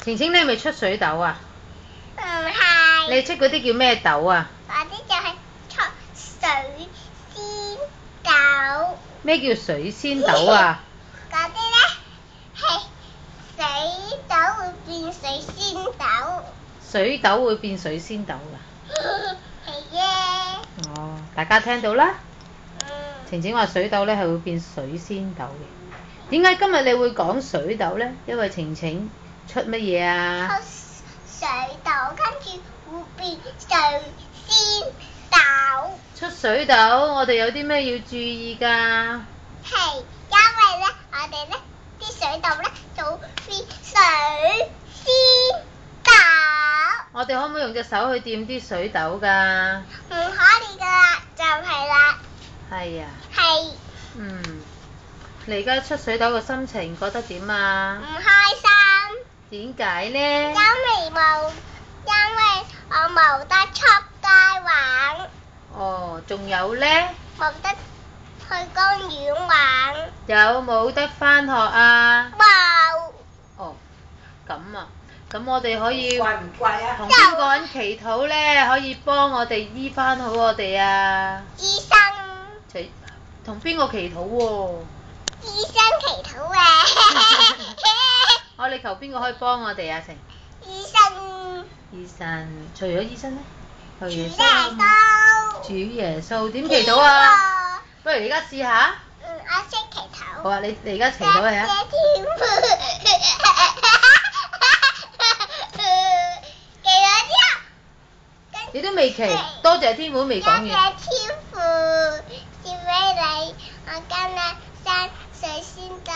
晴晴，你係咪出水痘啊？唔係。你出嗰啲叫咩痘啊？嗰啲就係出水仙豆。咩叫水仙豆啊？嗰啲咧係水豆會變水仙豆。水痘會變水仙豆㗎？係耶。哦，大家聽到啦。嗯。晴晴話水痘咧係會變水仙豆嘅。點解今日你會講水痘咧？因為晴晴出乜嘢啊？出水痘，跟住會變水仙豆。出水痘，我哋有啲咩要注意㗎？係因為咧，我哋咧啲水痘咧就會變水仙豆。我哋可唔可以用隻手去掂啲水痘㗎？唔可以㗎啦，就係啦。係啊。係。你而家出水痘嘅心情覺得點啊？唔開心。點解呢？因為我冇得出街玩。哦，仲有呢？冇得去公園玩。有冇得返學啊？冇。哦，咁啊，咁我哋可以乖唔乖啊？同邊個人祈禱呢？可以幫我哋醫返好我哋啊？醫生。同邊個祈禱喎？醫生祈禱啊！我哋求邊個可以幫我哋啊？晴。醫生。醫生，除咗醫生呢？主耶穌。主耶穌點祈禱啊？不如而家試下。我識祈禱。好啊，你而家祈禱嚟啊！天父。祈禱之後。你都未祈，多謝天父未講完。多謝天父，賜俾你，我今日生水仙豆。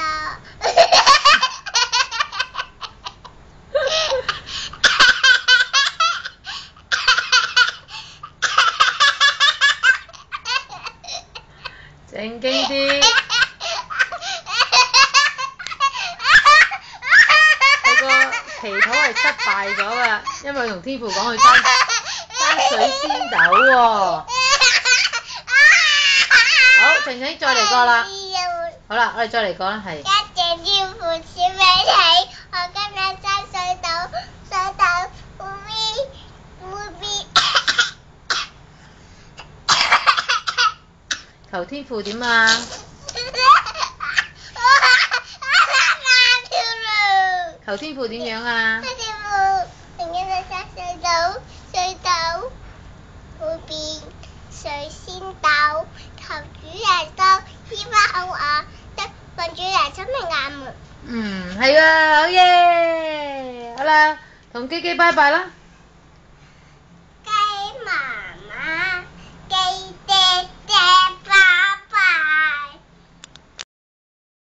正經啲。你個祈禱係失敗咗㗎，因為同天父講佢生水仙豆喎。好，晴晴再嚟過啦。好啦，我哋再嚟講啦，係。多謝天父賜俾你，我今日生水豆，水豆會變。求天父點啊？求天父點樣啊？天父，今日生水豆，水豆會變水仙豆，求主耶穌醫翻好我，奉主耶穌名阿門。係啊，好耶！好啦，同基基拜拜啦。